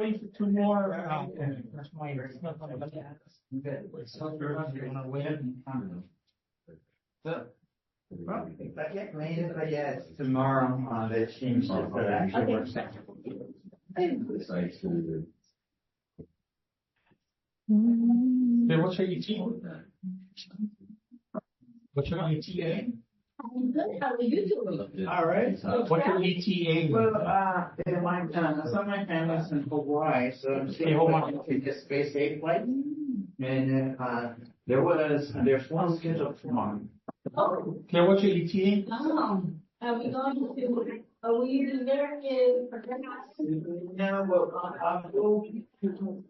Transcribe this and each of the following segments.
wait for two more. That's my. Well, if I get rain, but yeah, it's tomorrow on the team shift that actually works. Okay, what's your ETA? What's your ETA? I'm good. How are you doing? All right. What's your ETA? Well, some of my family's in Hawaii, so I'm Okay, hold on. take a space eight flight. And there's one scheduled tomorrow. Oh, Okay, what's your ETA? are we going to, are we there in? No, well, we'll be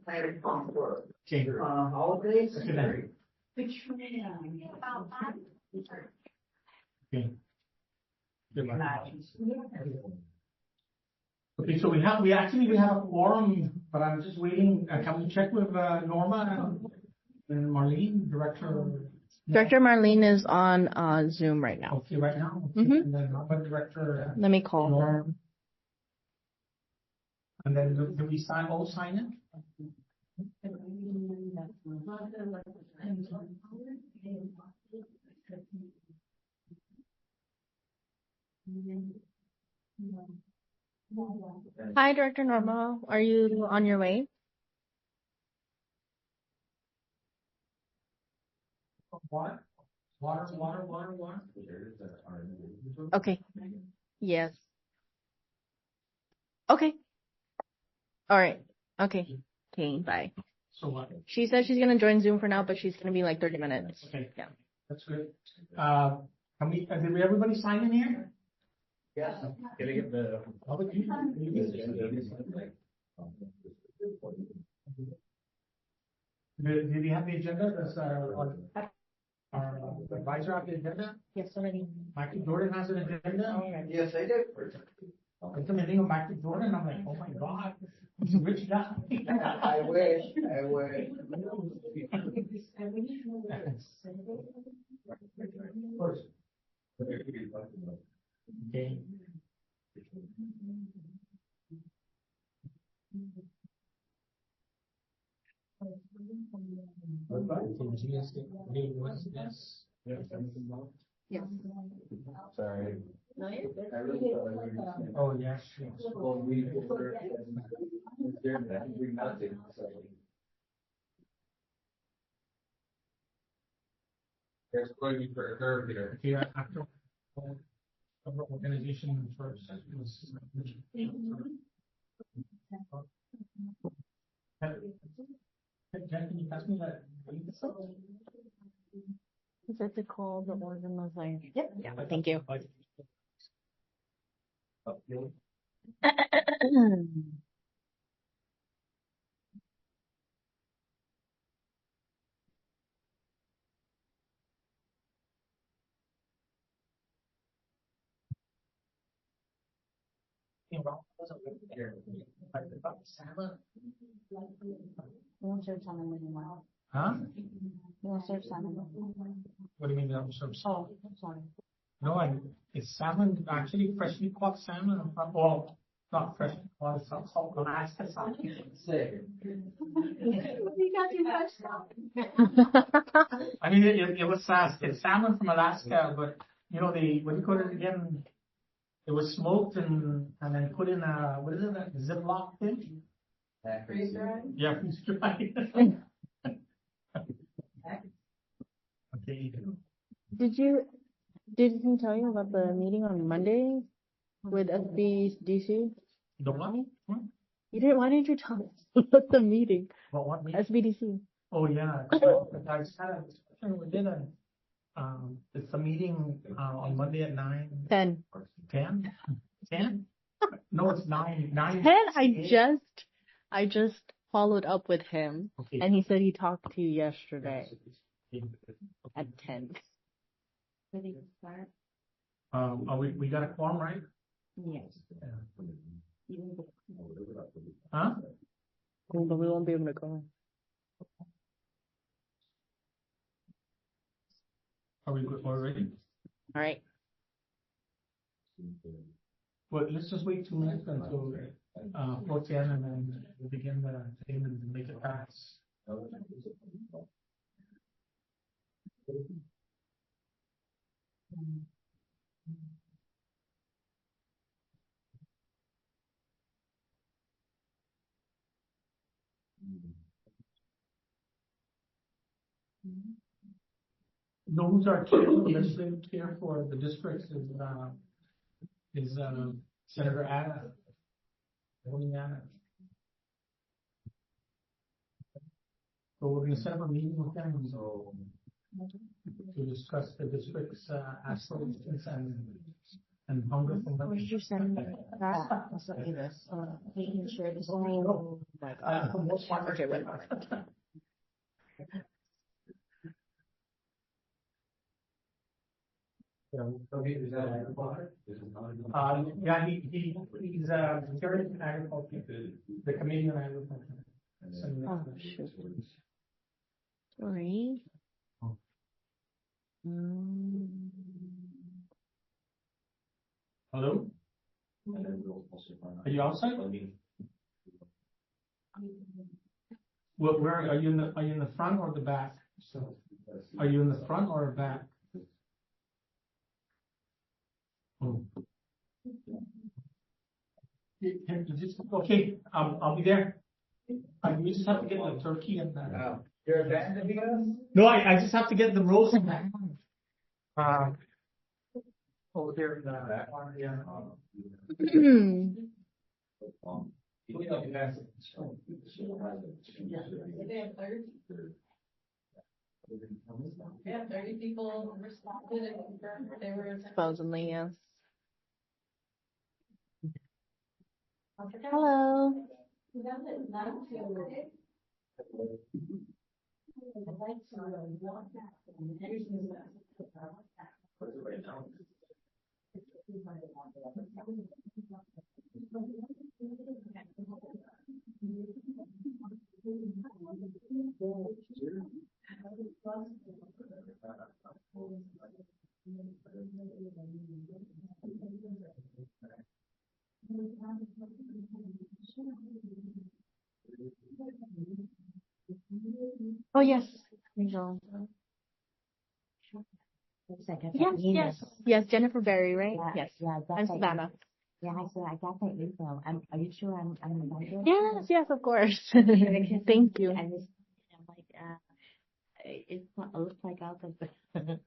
planning for Okay. holidays. Okay. Which one? Okay. Okay, so we have a quorum, but I'm just waiting. Can we check with Norma and Marlene, Director? Director Marlene is on Zoom right now. Okay, right now. Mhm. And then Norma, Director. Let me call her. And then do we all sign it? Hi, Director Norma. Are you on your way? Water. Okay. Yes. Okay. All right. Okay. Okay. Bye. So what? She said she's gonna join Zoom for now, but she's gonna be like 30 minutes. Okay. Yeah. That's good. Did everybody sign in here? Yes. Can I get the? Did we have the agenda? Does our advisor have the agenda? Yes, already. Michael Jordan has an agenda? Yes, I did. It's the name of Michael Jordan. I'm like, oh my God, he's a rich guy. I wish. Okay. Yes. Sorry. No, you're good. Oh, yes. Well, nothing. There's going to be for her here. Here after organization first. Jen, can you pass me that? Is it to call the organizer? Yep. Yeah. Thank you. Huh? You serve salmon? What do you mean that was so? Oh, I'm sorry. No, it's salmon, actually freshly caught salmon. Well, not freshly caught, it's called Alaska salmon. I mean, it was it's salmon from Alaska, but you know, what do you call it again? It was smoked and then put in what is it, a Ziploc thing? Freeze dried? Yeah, freeze dried. Okay. Did he tell you about the meeting on Monday with SBDC? The what? You didn't. Why didn't you tell us about the meeting? What meeting? SBDC. Oh yeah, I just had a discussion with dinner. It's a meeting on Monday at 9. 10. 10? 10? No, it's 9. 9. 10. I just followed up with him, Okay. and he said he talked to you yesterday at 10. Ready to start? We got a quorum, right? Yes. Huh? But we won't be able to go. Are we good already? All right. Well, let's just wait 2 minutes until 410, and then we'll begin the thing and make it pass. Those are legislative chair for the districts is Senator Anna. Anna. So we're going to set up a meeting with them to discuss the district's aspirations and hunger from them. Did you send me that? I'll send you this. We can share this. Oh my God. Okay, wait. Yeah, he's chairing agriculture, the committee on agriculture. Oh, shoot. Sorry. Hello? Are you outside? Where are you in the front or the back? So, are you in the front or back? Oh. Okay, I'll be there. We just have to get the turkey and that. You're abandoning us? No, I just have to get the roast back. Over there in the back one, yeah. They have 30 people responded and confirmed that they were. Supposedly, yes. Hello. Oh, yes. Angel. Yes, Jennifer Berry, right? Yeah, Yes. yeah, I got I'm that Savannah. Yeah, I got that email. Are you sure I'm invited? Yes, of course. Thank you. I'm like, it looks like out of the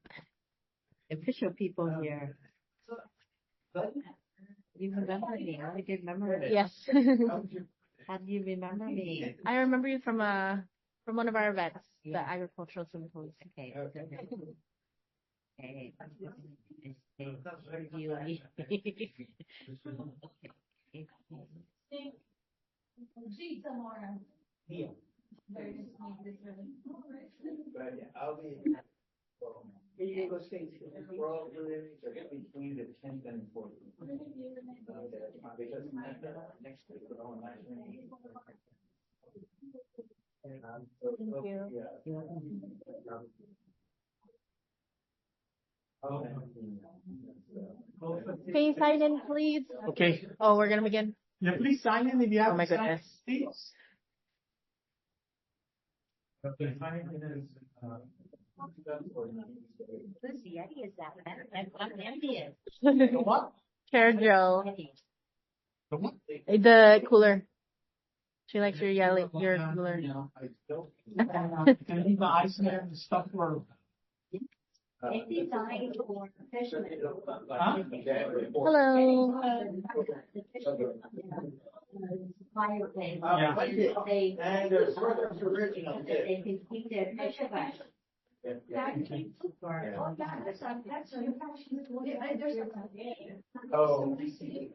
official people here. You remember me? I did remember me. Yes. How do you remember me? I remember you from one of our events, the agricultural symposium. Okay. Hey, you. See tomorrow. Yeah. Very just need this really. But yeah, I'll be. Those things, we're all between the 10th and 14th. Because next week we're on Thank you. Can you sign in, please? Okay. Oh, we're gonna begin. Yeah, please sign in if you have. Oh my goodness. Please. Okay, sign in and then, Whose Yeti is that? I'm envious. the what? Chair Joe. The what? The cooler. She likes your yelling, your cooler. Can leave the ice there and stuff for. It's designed for fishermen. Huh? Hello. Fire place. Yeah. They And there's original. they can keep their fish fresh. Oh.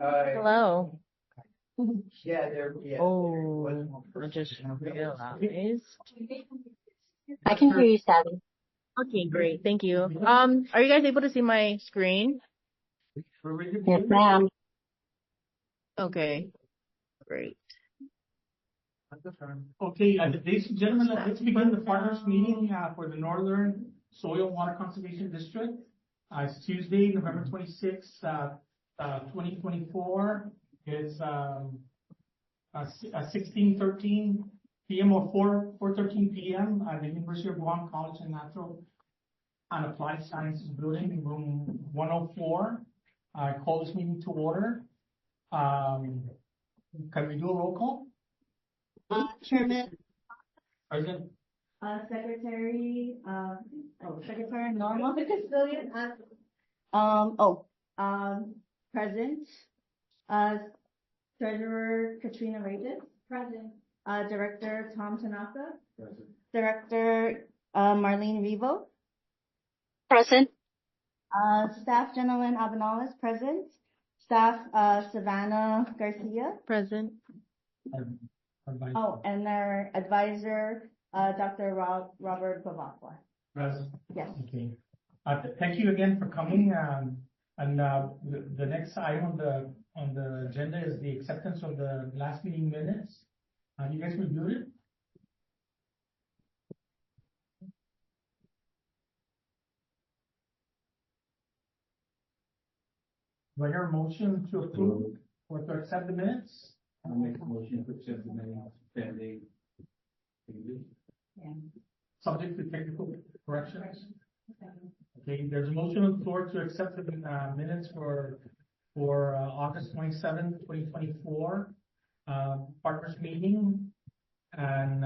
Hello. Yeah, they're, yeah. Oh, I just realized. I can hear you, Savvy. Okay, great. Thank you. Are you guys able to see my screen? Yes, ma'am. Okay, great. Okay, ladies and gentlemen, let's begin the partners meeting for the Northern Soil and Water Conservation District. It's Tuesday, November 26th, 2024. It's 16:13 PM or 4:13 PM at the University of Guam College of Natural and Applied Sciences Building, room 104. I call this meeting to order. Can we do a roll call? Chairman, President, Secretary, Secretary Norma, Custodian, President, Treasurer Katrina Regis. Present. Director Tom Tanaka. Present. Director Marlene Revo. Present. Staff Gentleman Abinales present. Staff Savannah Garcia. Present. Oh, and their advisor Dr. Robert Bavakwa. President. Yes. Okay. Thank you again for coming. And the next item on the agenda is the acceptance of the last meeting minutes. You guys reviewed it? Do I hear a motion to approve or to accept the minutes? I'll make a motion to accept the minutes pending. Yeah. Subject to technical corrections? Okay, there's a motion on the floor to accept the minutes for August 27th, 2024, partners meeting. And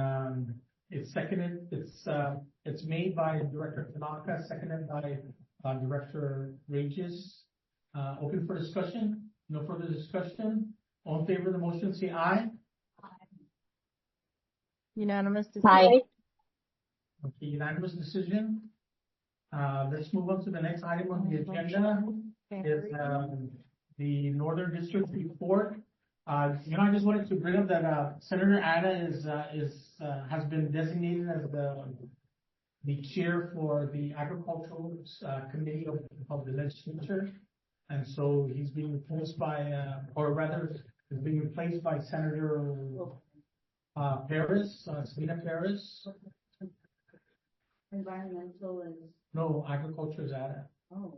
it's seconded, it's made by Director Tanaka, seconded by Director Regis. Open for discussion? No further discussion? All in favor of the motion, say aye. Unanimous decision. Aye. Okay, unanimous decision. Let's move on to the next item on the agenda. Is the Northern District report. I just wanted to bring up that Senator Ada has been designated as the chair for the Agricultural Committee of the Legislature, and so he's being replaced by, or rather, is being replaced by Senator Paris, Selena Paris. Environmental is. No, agriculture is Ada. Oh.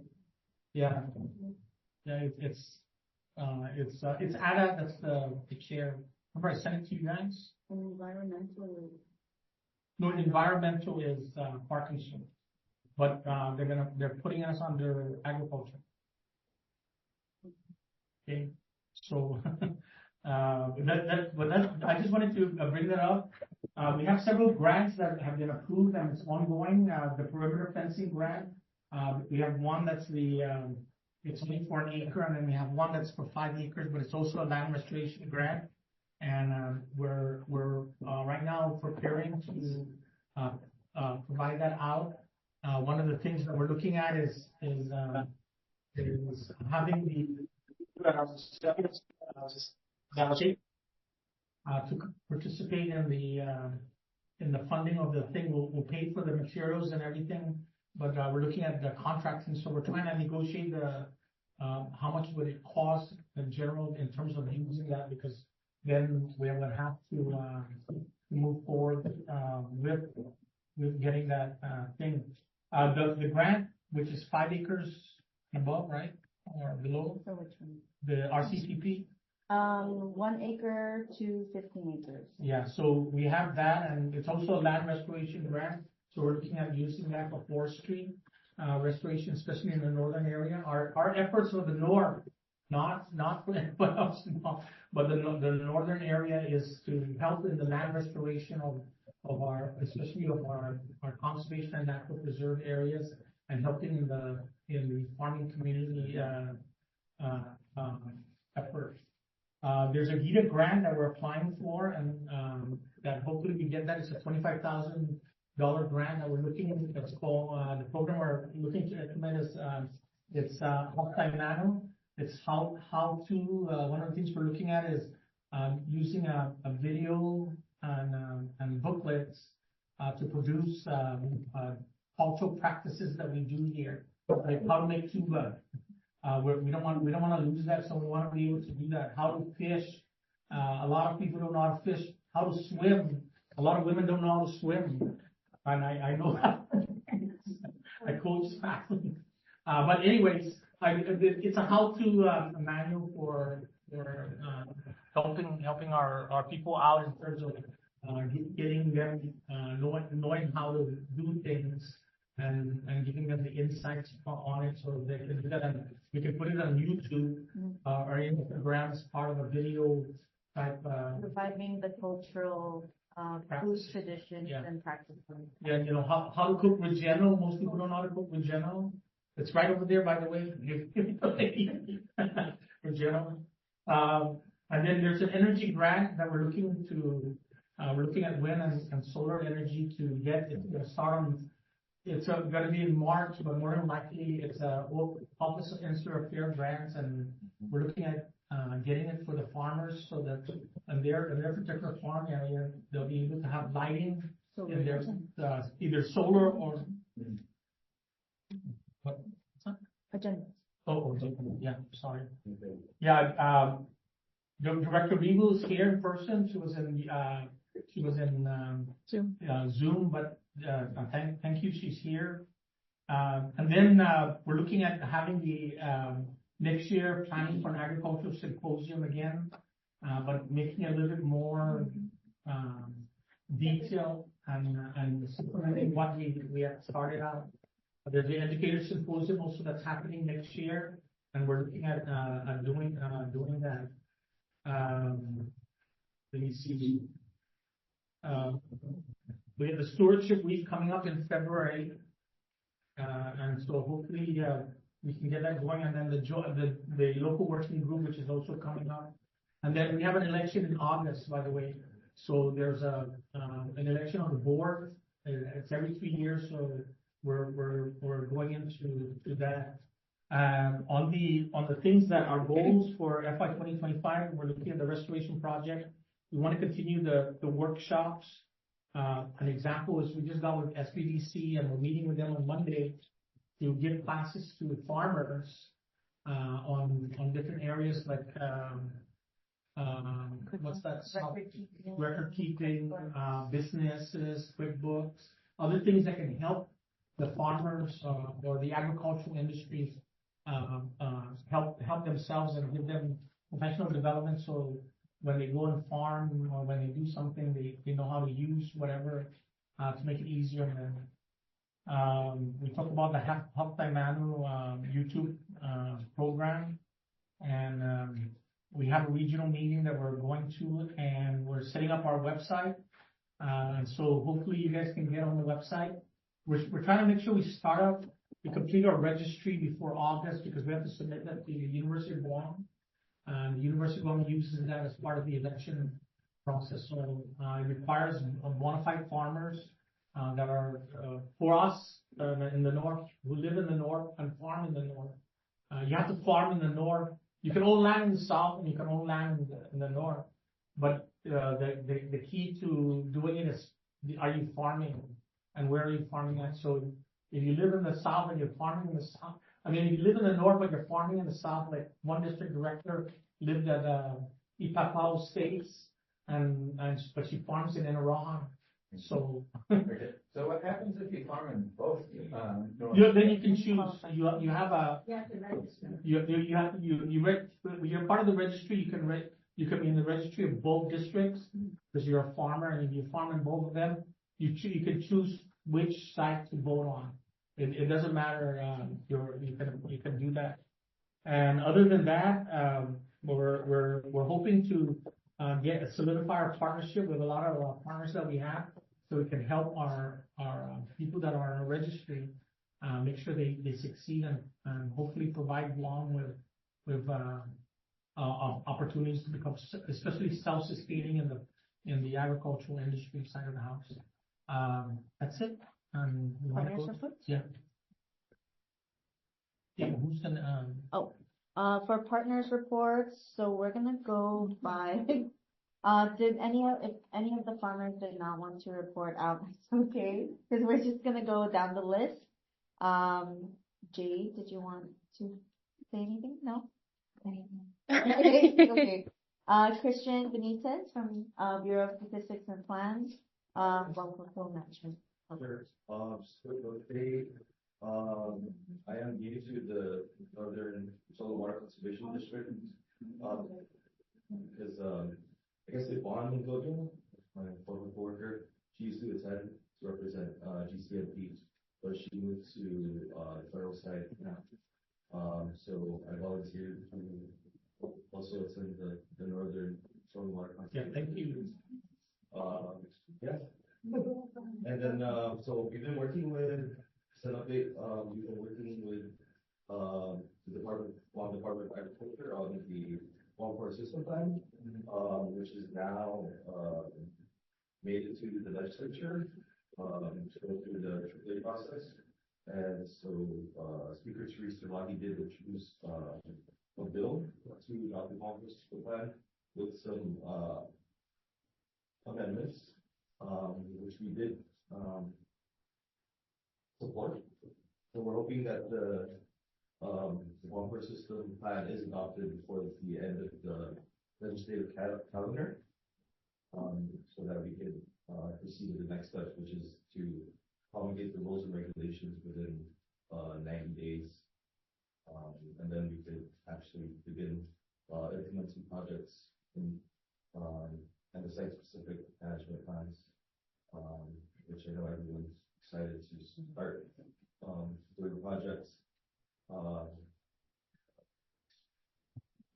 Yeah. Yeah, it's Ada that's the chair. Remember I sent it to you guys? Environmental. No, environmental is Parkinson, but they're putting us under agriculture. Okay, so I just wanted to bring that up. We have several grants that have been approved and it's ongoing. The perimeter fencing grant. We have one that's it's only for an acre, and then we have one that's for 5 acres, but it's also a land restoration grant. And we're right now preparing to provide that out. One of the things that we're looking at is having the to participate in the funding of the thing. We'll pay for the materials and everything, but we're looking at the contracting. So we're trying to negotiate how much would it cost in general in terms of using that, because then we will have to move forward with getting that thing. The grant, which is 5 acres above, right, or below, So which one? the RCPP. 1 acre to 15 acres. Yeah, so we have that, and it's also a land restoration grant. So we're looking at using that for forestry restoration, especially in the northern area. Our efforts for the north, not for anybody else, but the northern area is to help in the land restoration of our, especially of our conservation and natural preserve areas, and helping in the farming community efforts. There's a GITA grant that we're applying for, and that hopefully we get that. It's a $25,000 grant that we're looking at. That's called the program we're looking to implement is it's Nano. It's how to one of the things we're looking at is using a video and booklets to produce cultural practices that we do here, like how to make tuba. We don't want to lose that, so we want to be able to do that. How to fish. A lot of people don't know how to fish. How to swim. A lot of women don't know how to swim, and I know that. I coach athletes. But anyways, it's a how-to manual for helping our people out in terms of getting them knowing how to do things and giving them the insights on it so they can do that, and we can put it on YouTube or Instagram as part of a video type. Reviving the cultural food Practice. traditions Yeah. and practices. Yeah, you know, how to cook Reggiano. Most people don't know how to cook Reggiano. It's right over there, by the way. Reggiano. And then there's an energy grant that we're looking at wind and solar energy to get. It's going to start on, it's going to be in March, but more than likely it's Office of Insular Fair grants, and we're looking at getting it for the farmers so that in their particular farm area, they'll be able to have lighting in their either solar or what? Agenda. Oh, yeah, sorry. Yeah, Director Regal is here in person. She was in Zoom, but thank you, she's here. And then we're looking at having the next year planning for an agricultural symposium again, but making it a little bit more detailed and supplementing what we have started out. There's the educator symposium also that's happening next year, and we're looking at doing that. Let me see. We have the stewardship week coming up in February, and so hopefully we can get that going. And then the local working group, which is also coming up, and then we have an election in August, by the way. So there's an election on the board. It's every 3 years, so we're going into that. On the things that are goals for FY 2025, we're looking at the restoration project. We want to continue the workshops. An example is we just got with SBDC and we're meeting with them on Monday to give classes to farmers on different areas like what's that? Record keeping, businesses, QuickBooks, other things that can help the farmers or the agricultural industries help themselves and give them professional development. So when they go and farm or when they do something, they know how to use whatever to make it easier. And we talked about the Help Thy Manu YouTube program, and we have a regional meeting that we're going to, and we're setting up our website. And so hopefully you guys can get on the website. We're trying to make sure we complete our registry before August, because we have to submit that to the University of Guam. The University of Guam uses that as part of the election process. So it requires bona fide farmers that are for us in the north, who live in the north and farm in the north. You have to farm in the north. You can own land in the south and you can own land in the north. But the key to doing it is, are you farming and where are you farming at? So if you live in the south and you're farming in the south, I mean, if you live in the north but you're farming in the south, like one district director lived at Ipapao States, but she farms in Enarahan. So Okay. So what happens if you farm in both? then you can choose. You have a you're part of the registry. You can be in the registry of both districts because you're a farmer, and if you farm in both of them, you can choose which side to vote on. It doesn't matter. You can do that. And other than that, we're hoping to solidify our partnership with a lot of our partners that we have, so we can help our people that are on our registry make sure they succeed and hopefully provide Guam with opportunities to become especially self-sustaining in the agricultural industry side of the house. That's it. Yeah. Yeah. Who's gonna? For partners reports, so we're gonna go by, if any of the farmers did not want to report out, that's okay, because we're just gonna go down the list. Jay, did you want to say anything? No? Okay. Christian Benitez from Bureau of Statistics and Plans, Local Management. Sure. I am new to the Northern Solar Water Conservation District. because, I guess the bond Gojo, my former coworker, she used to attend to represent, GCMP, but she moved to, the federal side now. So I volunteered to also attend the Northern Stormwater Yeah, Conservation. thank you. Yeah. And then, so we've been working with, set update, we've been working with, the Department of Agriculture on the One Core System Plan, which is now, made it to the legislature, to go through the AAA process. And so, Speaker Teresa Lagi did introduce, a bill to adopt the One Core System Plan with some, amendments, which we did, support. So we're hoping that the One Core System Plan is adopted before the end of the legislative calendar. So that we can, proceed to the next step, which is to promulgate the rules and regulations within, 90 days. And then we could actually begin, implementing projects in, and the site-specific management plans, which I know everyone's excited to start, doing projects.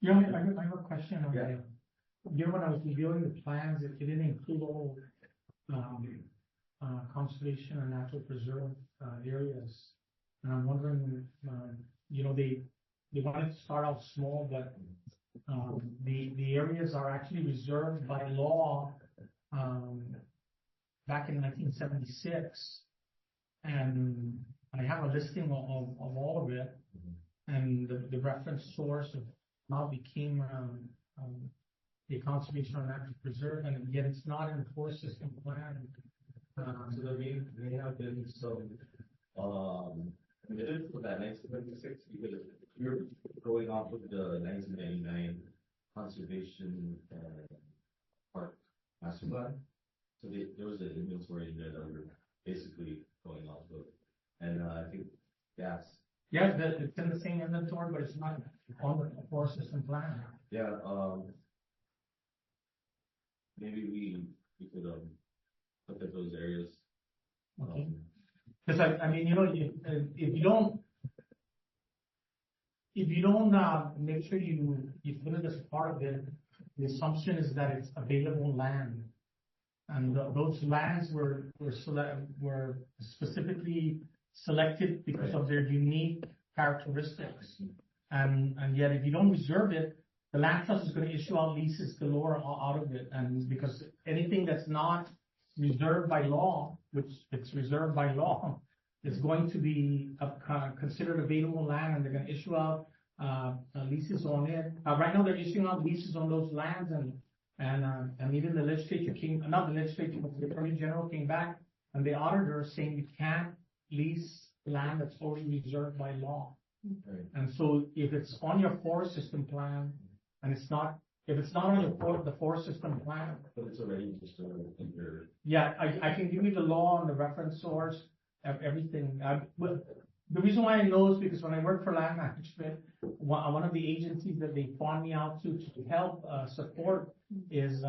Yeah, I have a question on Yeah. that. You know, when I was reviewing the plans, it didn't include all, conservation and natural preserve, areas. And I'm wondering, you know, they wanted to start out small, but, the areas are actually reserved by law, back in 1976. And I have a listing of all of it, and the reference source of how it became, a conservation or natural preserve, and yet it's not in the forest system plan. So there may have been some, omitted for that 1976, because we were going off of the 1999 conservation, park master plan. So there was an inventory in there that we were basically going off of, and, I think gas. Yeah, it's in the same inventory, but it's not on the forest system plan. Yeah, maybe we could, look at those areas. Okay. Because I mean, you know, if you don't make sure you put it as part of it, the assumption is that it's available land. And those lands were specifically selected because of their unique characteristics. And yet if you don't reserve it, the land trust is going to issue out leases galore out of it. And because anything that's not reserved by law, which it's reserved by law, is going to be considered available land, and they're going to issue out leases on it. Right now they're issuing out leases on those lands, and even the legislature not the legislature, but the Attorney General came back, and the auditor saying you can't lease land that's already reserved by law. Right. And so if it's on your forest system plan, and if it's not on the forest system plan, But it's already just in your. yeah, I can give you the law and the reference source of everything. But the reason why I know is because when I worked for land management, one of the agencies that they farm me out to help support is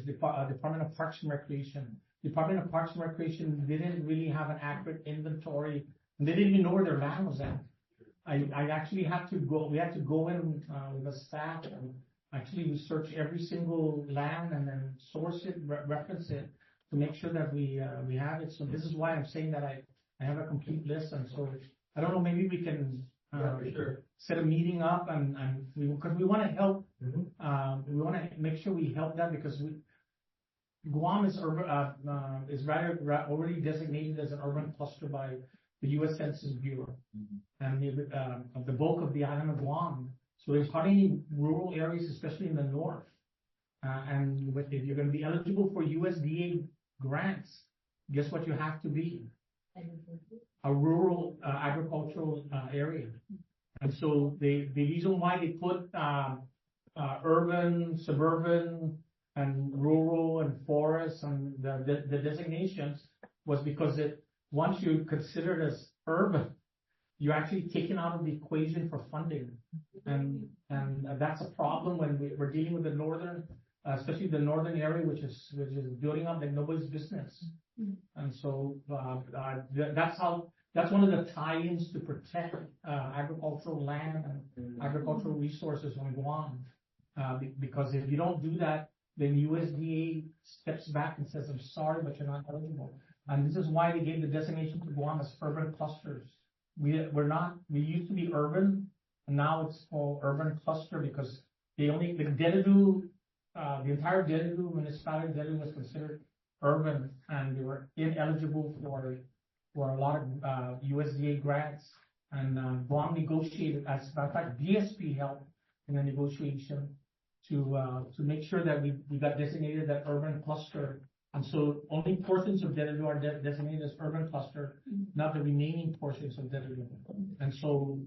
Department of Parks and Recreation. Department of Parks and Recreation didn't really have an accurate inventory. They didn't even know where their land was at. I actually we had to go in with a staff and actually research every single land and then source it, reference it to make sure that we have it. So this is why I'm saying that I have a complete list. And so I don't know, maybe we can For sure. set a meeting up and because we want to help. We want to make sure we help them because Guam is already designated as an urban cluster by the U.S. Census Bureau, and the bulk of the island of Guam. So there's hardly any rural areas, especially in the north. And if you're going to be eligible for USDA grants, guess what you have to be? A rural agricultural area. And so the reason why they put urban, suburban, and rural and forest and the designations was because once you consider it as urban, you're actually taken out of the equation for funding. And that's a problem when we're dealing with the northern, especially the northern area, which is building up like nobody's business. And so, that's one of the tie-ins to protect, agricultural land and agricultural resources on Guam. Because if you don't do that, then USDA steps back and says, I'm sorry, but you're not eligible. And this is why they gave the designation to Guam as urban clusters. We used to be urban, and now it's called urban cluster because the Dededo, the entire Dededo municipality, Dededo was considered urban, and they were ineligible for a lot of USDA grants. And Guam negotiated, as a matter of fact, BSP helped in the negotiation to make sure that we got designated that urban cluster. And so only portions of Dededo are designated as urban cluster, not the remaining portions of Dededo. And so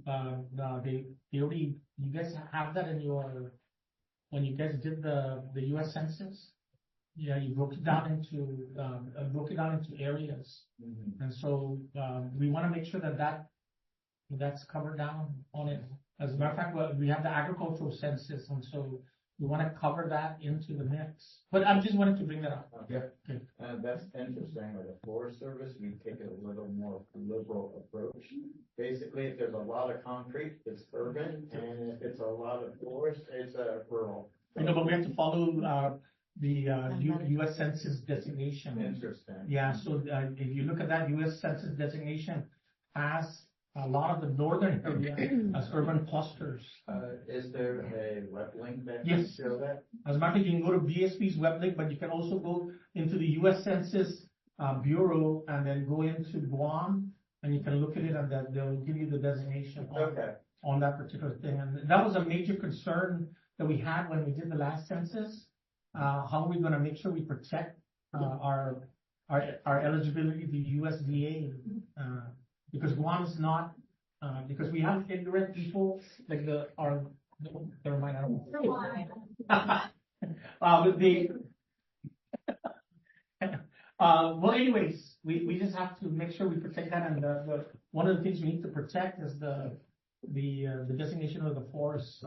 they already, you guys have that in your, when you guys did the US Census. Yeah, you broke it down into areas. And so we want to make sure that's covered down on it. As a matter of fact, we have the agricultural census, and so we want to cover that into the mix. But I just wanted to bring that up. Okay. Okay. That's interesting. With the Forest Service, we take a little more liberal approach. Basically, if there's a lot of concrete, it's urban, and if it's a lot of forest, it's rural. I know, but we have to follow the US Census designation. Interesting. Yeah, so if you look at that, US Census designation has a lot of the northern area as urban clusters. Is there a web link that Yes. can show that? As a matter of fact, you can go to BSP's web link, but you can also go into the US Census Bureau and then go into Guam, and you can look at it, and they'll give you the designation on that particular thing. And that was a major concern that we had when we did the last census. How are we going to make sure we protect our eligibility to USDA? Because Guam is not, because we have ignorant people like never mind, I don't well, anyways, we just have to make sure we protect that, and one of the things we need to protect is the designation of the forest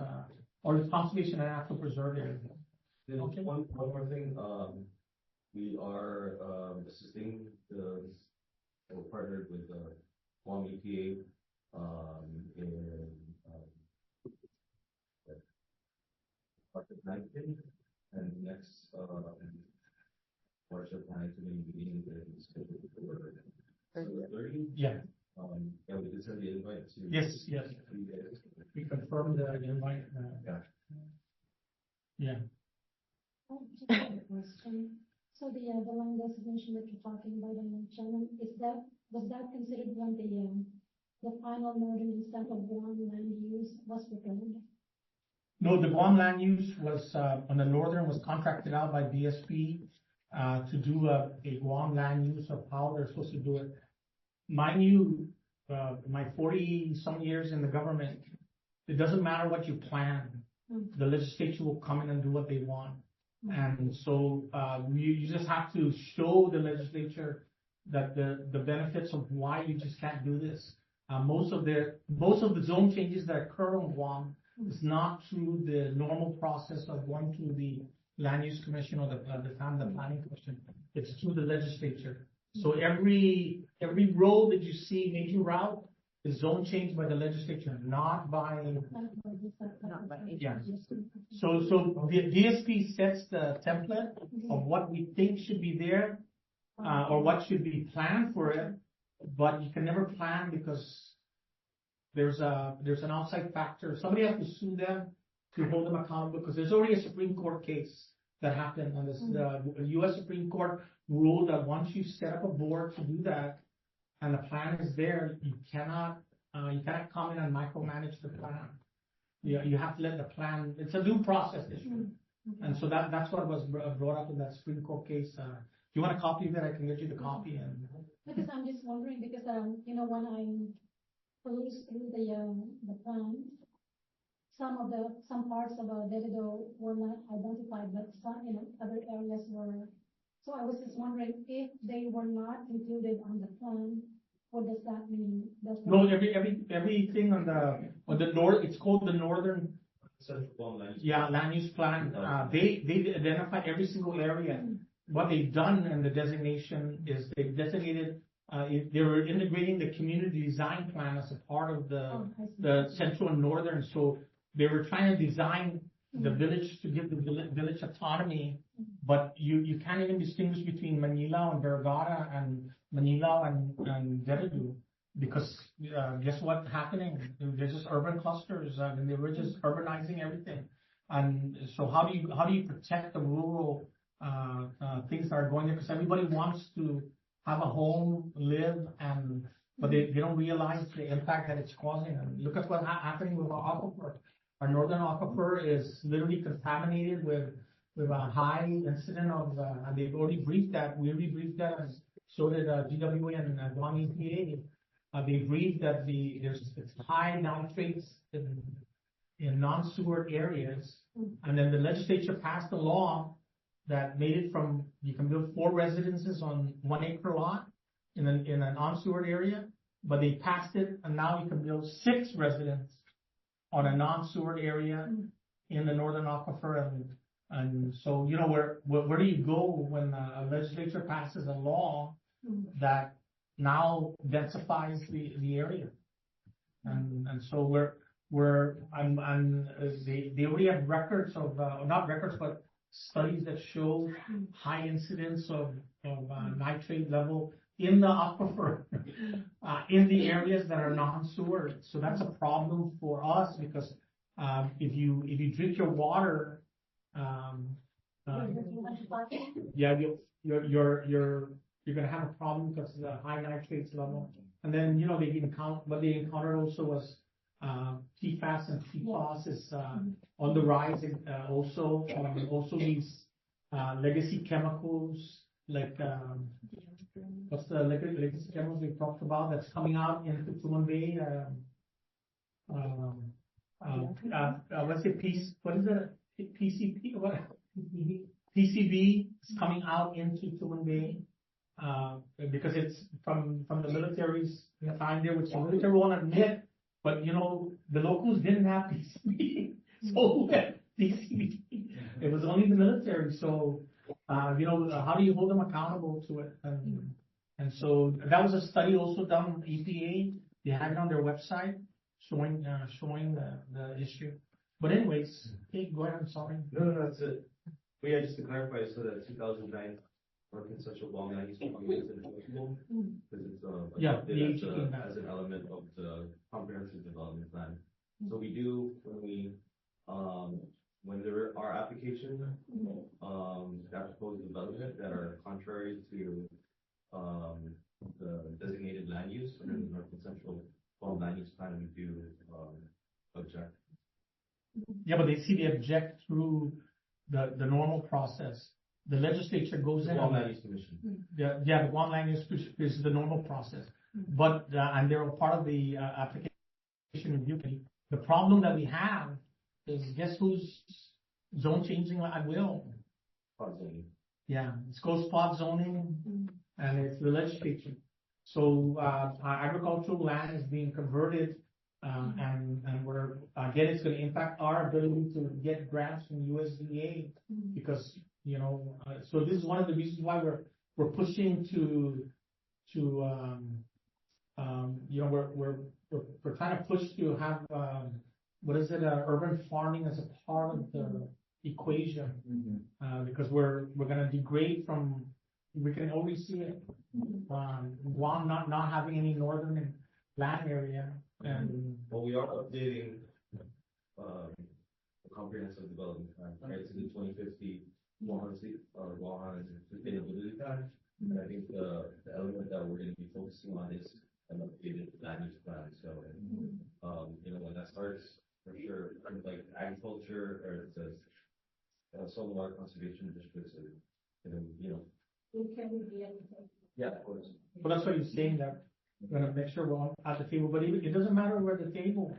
or the conservation and natural preserve area. Okay. One more thing, we are assisting we're partnered with Guam EPA in March of 19, and next March of 19 meeting is scheduled for 30. Yeah. Yeah, we did send the invite to. Yes. We confirmed the invite. Yeah. Just a question. So the land designation that you're talking about, Chairman, was that considered when the final northern extent of Guam land use was prepared? No, the Guam land use was on the northern was contracted out by BSP to do a Guam land use of how they're supposed to do it. Mind you, my 40-some years in the government, it doesn't matter what you plan. The legislature will come in and do what they want. And so you just have to show the legislature that the benefits of why you just can't do this. Most of the zone changes that occur on Guam is not through the normal process of going through the Land Use Commission or the Planning Commission. It's through the legislature. So every road that you see, major route, is zone changed by the legislature, not by. Yeah. So the DSP sets the template of what we think should be there, or what should be planned for it, but you can never plan because there's an outside factor. Somebody has to sue them to hold them accountable because there's already a Supreme Court case that happened, and the U.S. Supreme Court ruled that once you set up a board to do that, and the plan is there, you cannot come in and micromanage the plan. You have to let the plan. It's a due process issue, and so that's what was brought up in that Supreme Court case. If you want a copy of it, I can get you the copy. And because I'm just wondering because when I perused through the plan, some parts of Dededo were not identified, but some other areas were. So I was just wondering if they were not included on the plan, What does that mean? No, everything on the north, it's called the northern, Central Guam land use. yeah, land use plan. They identify every single area. What they've done in the designation is they've designated, they were integrating the community design plan as a part of the central and northern. So they were trying to design the village to give the village autonomy, but you can't even distinguish between Manila and Vergara and Manila and Deredu, because guess what's happening? They're just urban clusters, and they were just urbanizing everything. And so how do you protect the rural things that are going there? Because everybody wants to have a home, live, but they don't realize the impact that it's causing. And look at what's happening with our aquifer. Our northern aquifer is literally contaminated with a high incident of, and they've already briefed that. We already briefed that, and so did GWA and Guam EPA. They briefed that it's high nitrates in non-sewer areas, and then the legislature passed a law that made it from, you can build 4 residences on 1 acre lot in a non-sewer area, but they passed it, and now you can build 6 residences on a non-sewer area in the northern aquifer. And so, you know, where do you go when a legislature passes a law that now densifies the area? And so they already have records of, not records, but studies that show high incidence of nitrate level in the aquifer, in the areas that are non-sewer. So that's a problem for us, because if you drink your water, yeah, you're gonna have a problem because of the high nitrates level. And then, you know, what they encountered also was PFAS and PFOS is on the rise. Also these legacy chemicals like what's the legacy chemicals we talked about that's coming out into Tuman Bay? Let's say what is it? PCP? What? PCB is coming out into Tuman Bay because it's from the military's time there, which the military won't admit. But you know, the locals didn't have PCB, so PCB. It was only the military. So you know, how do you hold them accountable to it? And so that was a study also done with EPA. They have it on their website showing the issue. But anyways, hey, go ahead. I'm sorry. No, that's it. But yeah, just to clarify, so that 2009 North Consensual Long Land Use Plan is enforceable because it's adopted as an element of the comprehensive development plan. So we do when there are applications that propose development that are contrary to the designated land use under the North Consensual Long Land Use Plan, we do object. Yeah, but they object through the normal process. The legislature goes in. Guam Land Use Commission. The Guam Land Use Commission is the normal process, but and they're a part of the application review committee. The problem that we have is, guess who's zone changing at will? Spot zoning. Yeah, it's called spot zoning, and it's the legislature. So agricultural land is being converted, and we're again, it's going to impact our ability to get grants from USDA because, you know, so this is one of the reasons why we're pushing to you know, we're trying to push to have urban farming as a part of the equation, because we're going to degrade from, we can already see it, Guam not having any northern land area. And well, we are updating the comprehensive development plan, right, to the 2050 Guam sustainability plan. And I think the element that we're going to be focusing on is an updated land use plan. So, you know, when that starts, for sure, like agriculture or the solar water conservation districts, you know. Yeah, of course. Well, that's why you're saying that we're going to make sure we're at the table, but even, it doesn't matter where the table.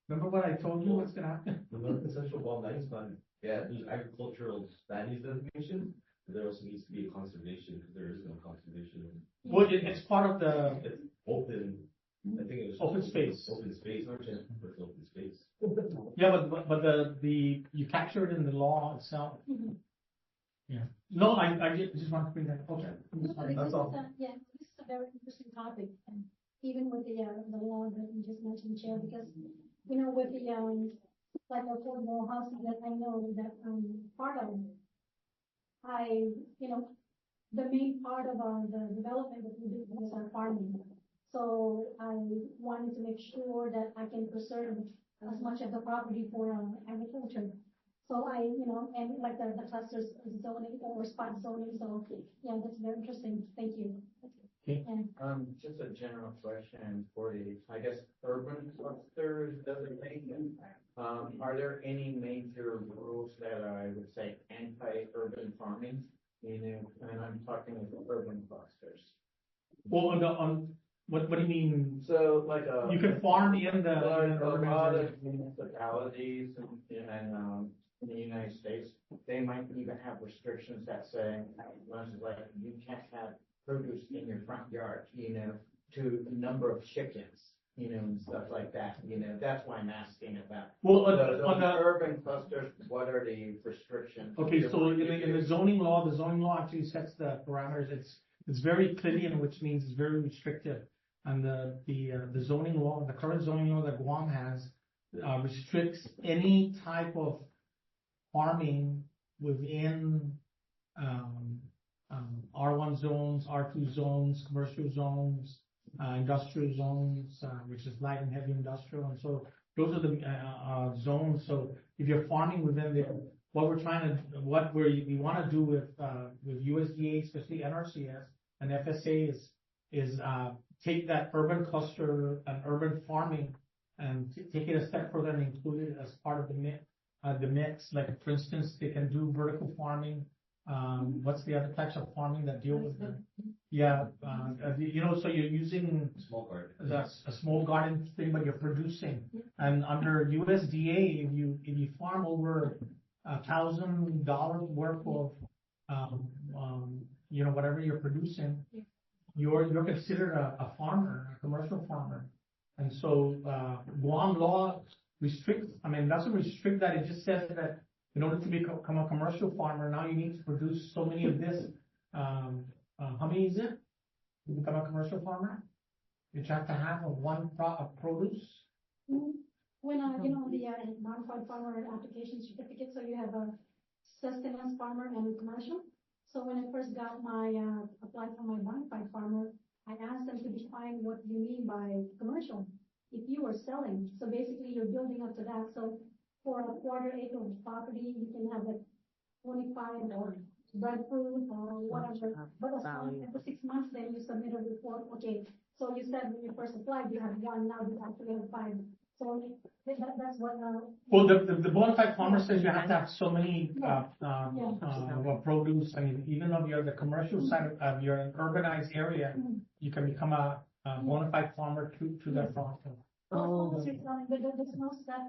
Remember what I told you what's going to happen? The North Consensual Guam Land Use Plan, yeah, there's agricultural land use designation, but there also needs to be a conservation because there is no conservation. Well, it's part of the. It's I think it was. Open space. Open space, or just for open space. Yeah, but you capture it in the law itself. Mhm. Yeah. No, I just want to bring that, okay. This is all. yeah, this is a very interesting topic, and even with the law that you just mentioned, Chair, because, with the, like affordable housing that I know that part of, the main part of the development that we do is our farming. So I wanted to make sure that I can preserve as much of the property for agriculture. So and like the clusters zoning or spot zoning, so yeah, that's very interesting. Thank you. Okay. And Just a general question for the, I guess, urban clusters designation. Are there any major rules that I would say anti-urban farming? And I'm talking about urban clusters. Well, what do you mean? So like You can farm in the like a urban lot area. of municipalities in the United States, they might even have restrictions that say, like, you can't have produce in your front yard, to a number of chickens, and stuff like that, that's why I'm asking about. Well, On the urban clusters, what are the restrictions? okay, so in the zoning law actually sets the parameters. It's very clear, which means it's very restrictive. And the zoning law, the current zoning law that Guam has, restricts any type of farming within R1 zones, R2 zones, commercial zones, industrial zones, which is light and heavy industrial. And so those are the zones. So if you're farming within what we want to do with USDA, especially NRCS and FSA is take that urban cluster and urban farming and take it a step further and include it as part of the mix. Like, for instance, they can do vertical farming. What's the other types of farming that deal with the, so you're using Small garden. a small garden thing, but you're producing. And under USDA, if you farm over $1,000 worth of, whatever you're producing, you're considered a farmer, a commercial farmer. And so, Guam law doesn't restrict that. It just says that in order to become a commercial farmer, now you need to produce so many of this. How many is it to become a commercial farmer? You have to have a produce. when the modified farmer application certificate, so you have a sustenance farmer and commercial. So when I first got applied for my modified farmer, I asked them to define what you mean by commercial. If you are selling, so basically you're building up to that. So for a quarter acre of property, you can have like 25 or breadfruit or whatever. But as long as every 6 months, then you submit a report. Okay, so you said when you first applied, you had 1, now you actually have 5. So that's what. Well, the bona fide farmer says you have to have so many produce. I mean, even if you're the commercial side of you're an urbanized area, you can become a bona fide farmer to that process. There's no set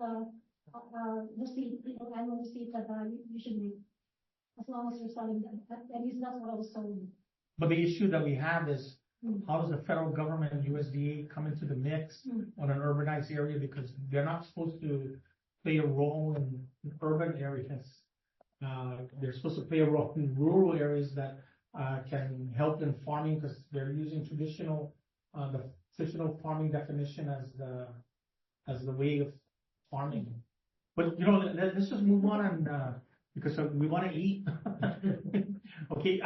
receipt, annual receipt that you should make, as long as you're selling that. At least that's what I was told. But the issue that we have is, how does the federal government and USDA come into the mix on an urbanized area? Because they're not supposed to play a role in urban areas. They're supposed to play a role in rural areas that can help in farming, because they're using the traditional farming definition as the way of farming. But let's just move on, and because we want to eat. Okay.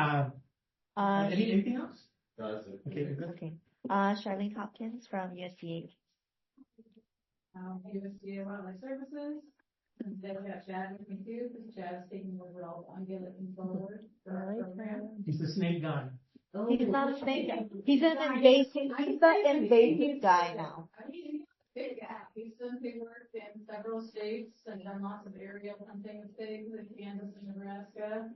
Anything else? Okay. Good. Okay. Charlene Hopkins from USDA. USDA Wildlife Services. Instead, we have Chad with me too, because Chad's taking over all the ungulate control for our program. He's the snake guy. He's not a snake guy. He's an invasive guy now. He's a big guy. He's worked in several states and done lots of aerial hunting with pigs in Kansas and Nebraska.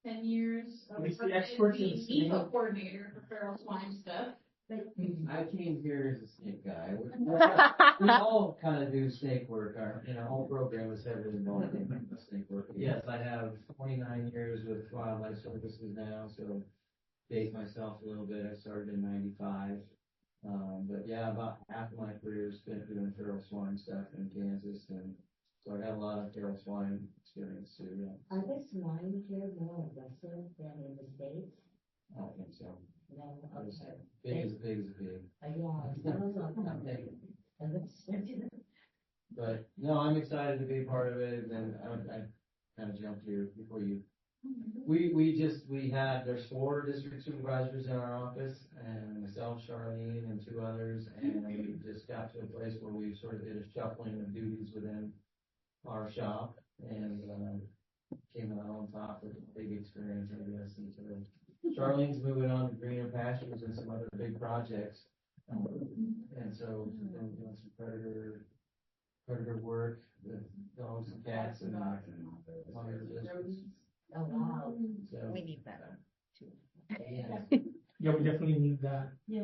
10 years. He's the expert in snake. Coordinator for feral swine stuff. I came here as a snake guy. We all kind of do snake work. Our whole program is heavily involved in snake work. Yes, I have 29 years with Wildlife Services now, so date myself a little bit. I started in '95. But yeah, about half of my career spent doing feral swine stuff in Kansas, and so I got a lot of feral swine experience too, yeah. Are the swine here more aggressive than in the States? I don't think so. No, I was okay. big as a pig is a pig. Yeah, that was I'm thinking. okay. But no, I'm excited to be part of it, and I kind of jumped here before you. There's 4 district supervisors in our office, and myself, Charlene, and 2 others, and we just got to a place where we sort of did a shuffling of duties within our shop, and came out on top with a big experience, I guess, and so Charlene's moving on to greener pastures and some other big projects, and so she's been doing some predator work with dogs and cats and rodents. Oh, wow. So, We need that too. yeah. Yeah, we definitely need that. Yeah.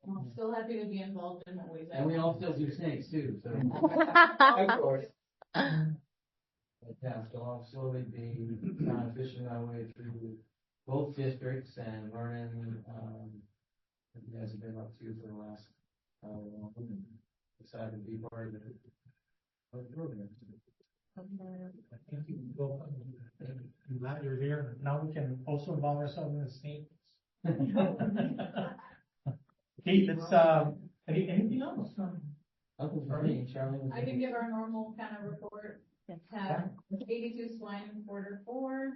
I'm still happy to be involved in what we've done. And we all still do snakes too, so. Of course. But yeah, so I'll slowly be kind of fishing my way through both districts and learning, what you guys have been up to for the last, long, and excited to be part of it. Of the program. Thank you. Well, I'm glad you're here. Now we can also involve ourselves in the snakes. Okay, let's, anything else? Uncle Charlene, Charlene. I can give our normal kind of report. Have 82 swine in quarter 4,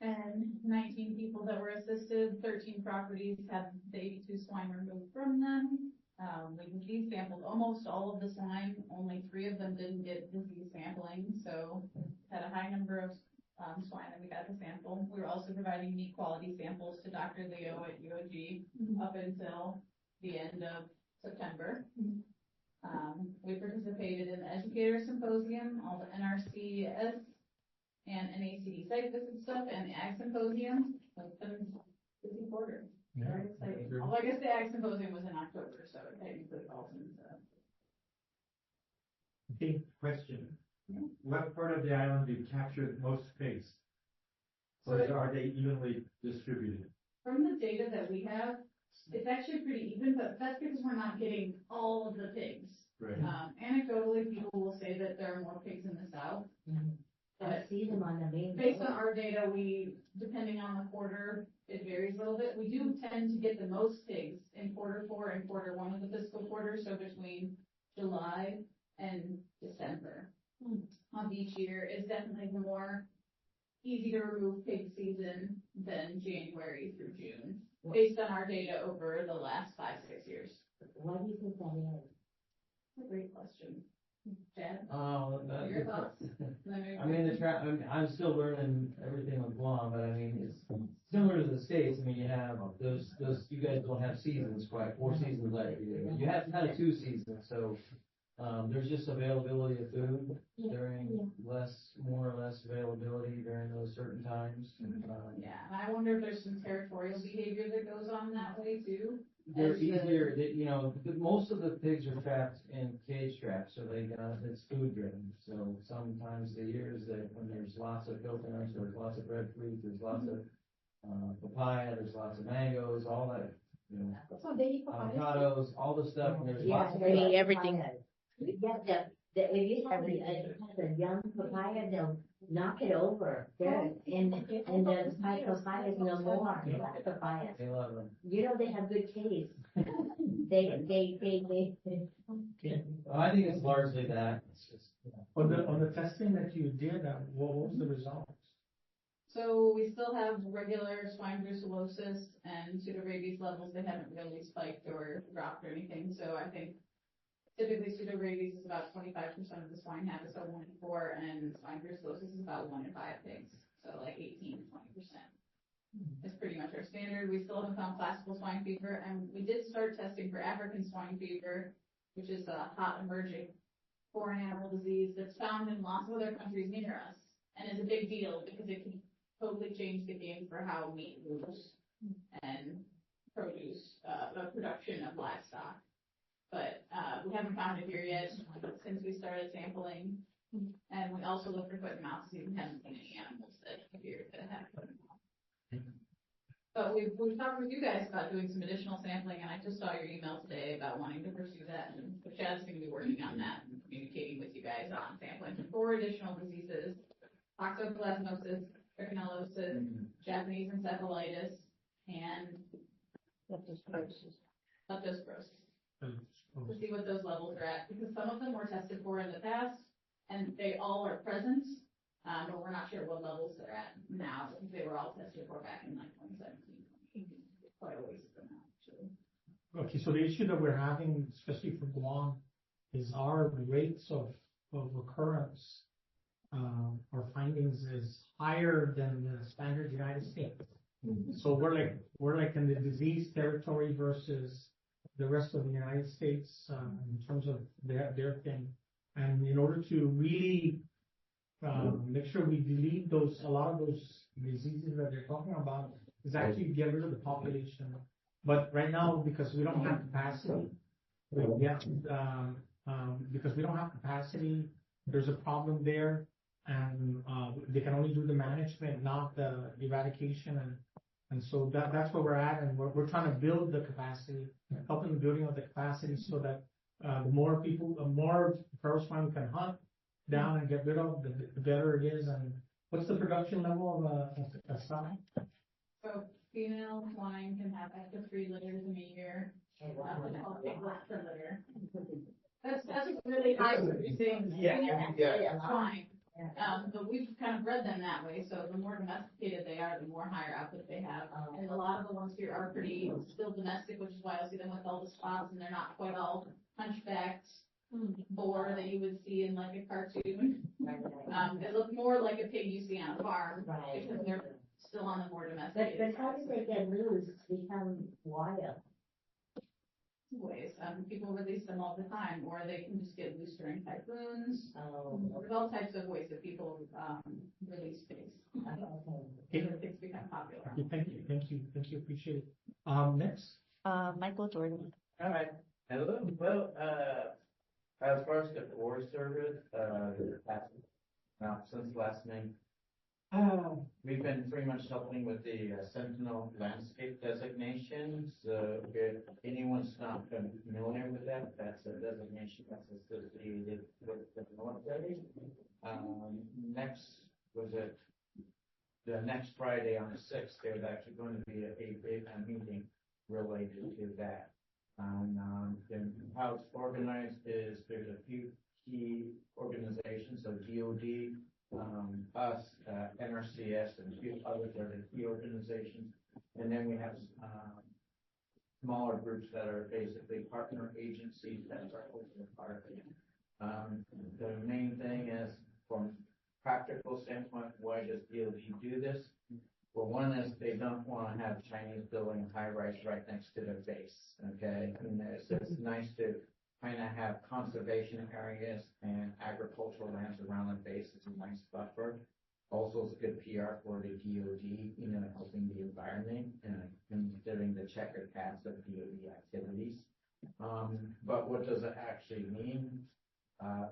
and 19 people that were assisted. 13 properties had the 82 swine removed from them. We disease sampled almost all of the swine. Only 3 of them didn't get disease sampling, so had a high number of swine that we got to sample. We were also providing meat quality samples to Dr. Leo at UOG up until the end of September. We participated in the educator symposium, all the NRCS and NACD site visit stuff, and the ag symposium. It's been a busy quarter. Very exciting. Although I guess the ag symposium was in October, so it technically falls into. Okay, Question. What part of the island do you capture most pigs? Or are they evenly distributed? From the data that we have, it's actually pretty even, but that's because we're not getting all of the pigs. Right. Anecdotally, people will say that there are more pigs in the south. I But see them on the main. based on our data, depending on the quarter, it varies a little bit. We do tend to get the most pigs in quarter 4 and quarter 1 of the fiscal quarter, so between July and December of each year is definitely the more easy to remove pig season than January through June, based on our data over the last 5-6 years. Why do you think that is? That's a great question. Chad? Your thoughts? I mean, I'm still learning everything with Guam, but I mean, it's similar to the States. I mean, you have those, you guys don't have seasons quite, 4 seasons like you do. You have kind of 2 seasons, so, there's just availability of food during more or less availability during those certain times. Yeah, and I wonder if there's some territorial behavior that goes on that way too. They're easier, most of the pigs are trapped in cage traps, so it's food driven. So sometimes the years that when there's lots of coconuts, there's lots of breadfruit, there's lots of papaya, there's lots of mangoes, all that, So they eat papaya. avocados, all the stuff, and there's Yeah, lots of they eat everything. Yeah, if you have a young papaya, they'll knock it over. They're and the papaya is no more. Black papaya. They love them. You know they have good taste. They. Well, I think it's largely that. It's just, on the testing that you did, what was the results? So we still have regular swine brucellosis and pseudorabies levels. They haven't really spiked or dropped or anything. So I think typically pseudorabies is about 25% of the swine have, so 1 in 4, and swine brucellosis is about 1 in 5 pigs. So like 18 to 20%. It's pretty much our standard. We still haven't found classical swine fever, and we did start testing for African swine fever, which is a hot emerging foreign animal disease that's found in lots of other countries near us, and is a big deal because it can totally change the game for how meat moves and produce, the production of livestock. But we haven't found it here yet since we started sampling, and we also looked for foot and mouth disease and haven't seen any animals that appear to have foot and mouth. But we've talked with you guys about doing some additional sampling, and I just saw your email today about wanting to pursue that, and Chad's gonna be working on that and communicating with you guys on sampling for 4 additional diseases: toxoplasmosis, trichinosis, Japanese encephalitis, and leptospirosis. To see what those levels are at, because some of them were tested for in the past, and they all are present, but we're not sure what levels they're at now, because they were all tested for back in like 2017, 2018, quite a ways ago now, actually. Okay, so the issue that we're having, especially for Guam, is our rates of recurrence, our findings is higher than the standard United States. So we're like in the disease territory versus the rest of the United States, in terms of their thing. And in order to really make sure we delete a lot of those diseases that they're talking about, is actually get rid of the population. But right now, because we don't have capacity, because we don't have capacity, there's a problem there, and they can only do the management, not the eradication, and so that's where we're at, and we're trying to build the capacity, helping the building of the capacity, so that the more feral swine we can hunt down and get rid of, the better it is. And what's the production level of swine? So female swine can have up to 3 litters in a year. Per litter. That's really high producing swine. But we've kind of bred them that way, so the more domesticated they are, the more higher output they have. And a lot of the ones here are pretty still domestic, which is why you'll see them with all the spots, and they're not quite all hunchbacked boar that you would see in like a cartoon. They look more like a pig you see on a farm, because they're still on the more domesticated. But how do they get loose to become wild? Ways. People release them all the time, or they can just get loose during typhoons. There's all types of ways that people release pigs. Pigs become popular. Okay, thank you, appreciate it. Next. Michael Jordan. All right. Hello. Well, as far as the Forest Service, since last name, we've been pretty much helping with the Sentinel landscape designation. So if anyone's not familiar with that, that's a designation that's associated with the military. The next Friday on the 6th, there's actually going to be a big meeting related to that. And how it's organized is there's a few key organizations, so DOD, us, NRCS, and a few others are the key organizations. And then we have smaller groups that are basically partner agencies that are also part of it. The main thing is, from practical standpoint, why does DOD do this? Well, one is they don't want to have Chinese building high-rise right next to their base, okay? And it's nice to kind of have conservation areas and agricultural lands around the base. It's a nice buffer. Also, it's good PR for the DOD, helping the environment and considering the checkered paths of DOD activities. But what does it actually mean?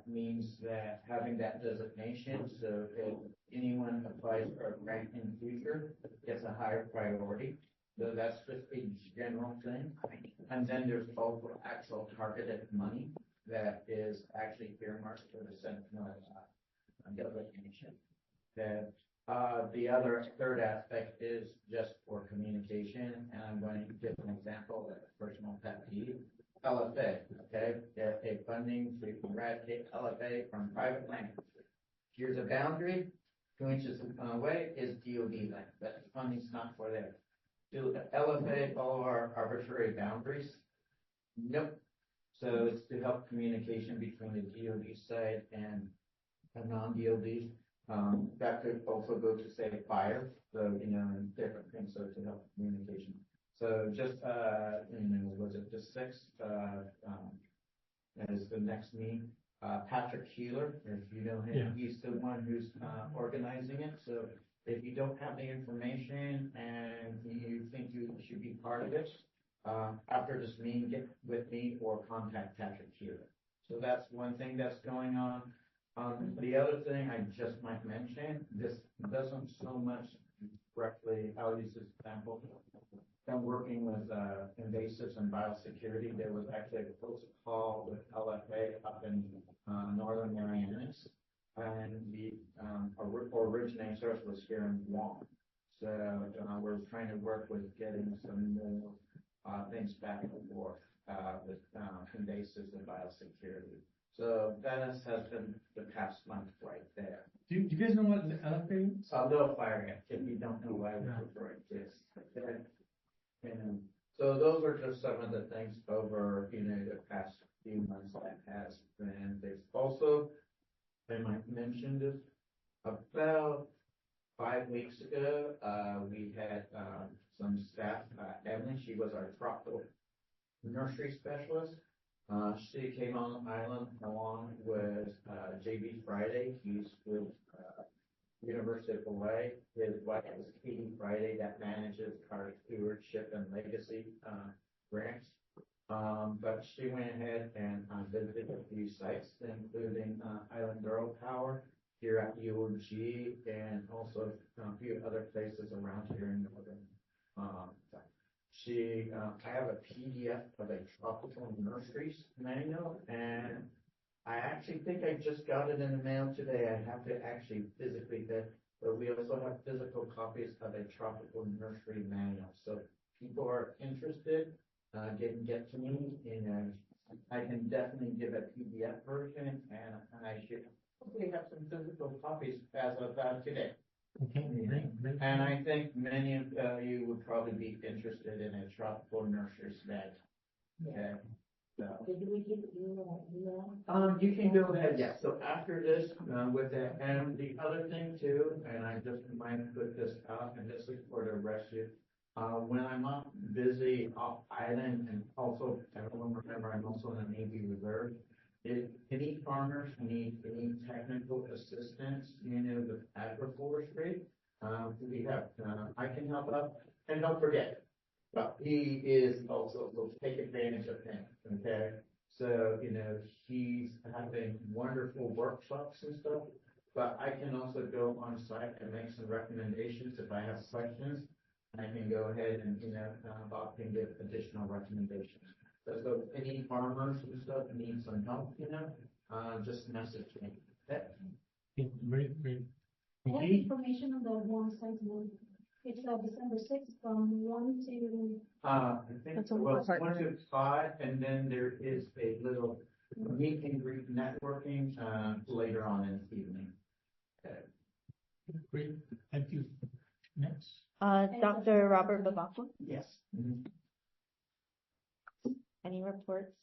Means that having that designation, so if anyone applies for a grant in the future, gets a higher priority. So that's just a general thing. And then there's also actual targeted money that is actually earmarked for the Sentinel designation. The other third aspect is just for communication, and I'm going to give an example of a personal pet peeve. LFA, okay? A funding to eradicate LFA from private land. Here's a boundary, 2 inches away is DOD land, but the funding's not for there. Do LFA follow our arbitrary boundaries? Nope. So it's to help communication between the DOD side and a non-DOD. That could also go to, say, fire, so, and different things, so to help communication. So just, was it the 6th, is the next meeting. Patrick Keeler, if you know him, he's the one who's organizing it. So if you don't have the information and you think you should be part of it, after this meeting, get with me or contact Patrick Keeler. So that's one thing that's going on. The other thing I just might mention, this doesn't so much correctly, I'll use this example. I'm working with, invasives and biosecurity. There was actually a close call with LFA up in, northern Marianas. And the, originating source was here in Guam. So, we're trying to work with getting some more, things back and forth, with, invasives and biosecurity. So that has been the past month right there. Do you guys know what the LFA is? Low fire activity, you don't know why we prefer this. And so those are just some of the things over, the past few months that has been. There's also, I might mention this, about 5 weeks ago, we had, some staff, Emily, she was our tropical nursery specialist. She came on the island along with, JB Friday. He's with, University of Hawaii. His wife is Katie Friday that manages our stewardship and legacy, grants. But she went ahead and, visited a few sites, including, Island Girl Power here at UOG and also a few other places around here in northern, I have a PDF of a tropical nurseries manual, and I actually think I just got it in the mail today. I have to actually physically get, but we also have physical copies of a tropical nursery manual. So if people are interested, get to me, and I can definitely give a PDF version, and I should hopefully have some physical copies as of today. Okay, great. And I think many of you would probably be interested in a tropical nursery bag. Okay. So. Did we give you email? You can go ahead, yes. So after this, with that, and the other thing too, and I just might put this out, and this is for the rest of you. When I'm not busy off island, and also everyone remember I'm also in the Navy Reserve. If any farmers need any technical assistance, with agroforestry, we have, I can help out, and don't forget, but he is also, will take advantage of him, okay? So, he's having wonderful workshops and stuff, but I can also go on site and make some recommendations if I have questions. I can go ahead and, Bob can give additional recommendations. So if any farmers and stuff need some help, just message me. Okay? Great. I have Okay. information on the one site now. It's December 6th from 1 to. I think it was 1 to 5, and then there is a little meet and greet networking, later on in the evening. Okay. Great, thank you. Next. Dr. Robert Babako, Yes. any reports?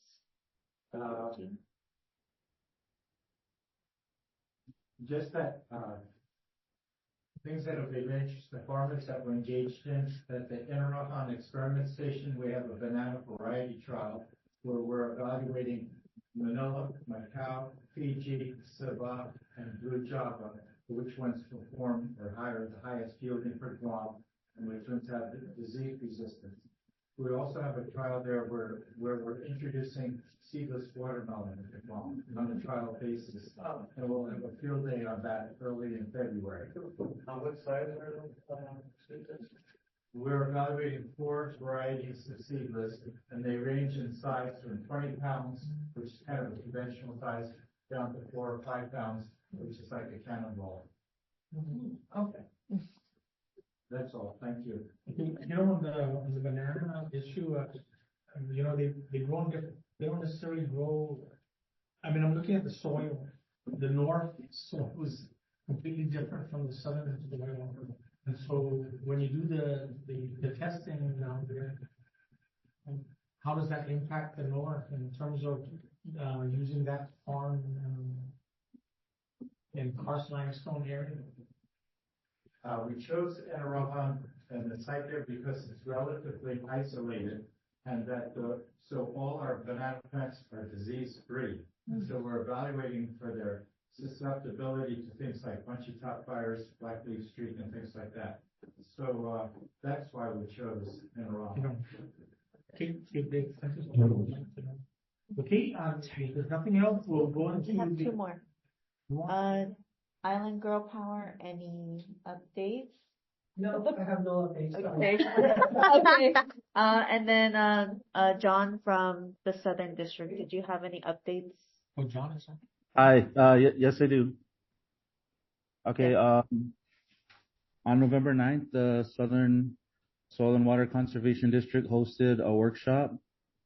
Just that, things that have been interesting, the farmers that were engaged in, at the Interrohan Experiment Station, we have a banana variety trial where we're evaluating Manila, Macau, Fiji, Sabah, and Blue Java, which ones perform or the highest yielding for Guam, and which ones have disease resistance. We also have a trial there where we're introducing seedless watermelon into Guam on a trial basis. And we'll have a field day on that early in February. On what side are those? We're evaluating 4 varieties of seedless, and they range in size from 20 pounds, which is kind of a conventional size, down to 4 or 5 pounds, which is like a cannonball. Okay. That's all. Thank you. On the banana issue, they grow different. They don't necessarily grow. I mean, I'm looking at the soil. The north soil is completely different from the southern soil, and so when you do the testing down there, how does that impact the north in terms of using that farm in karst limestone area? We chose Interrohan and the site there because it's relatively isolated, and that so all our banana plants are disease-free. So we're evaluating for their susceptibility to things like bunchy top virus, black leaf streak, and things like that. So that's why we chose Interrohan. Okay, great. Thank you. Okay, if there's nothing else, we'll go into We have the. 2 more. Island Girl Power, any updates? No, I have no updates. Okay. Okay. And then, John from the Southern District, did you have any updates? Oh, John is on. Hi, yes, I do. Okay, on November 9th, the Southern Soil and Water Conservation District hosted a workshop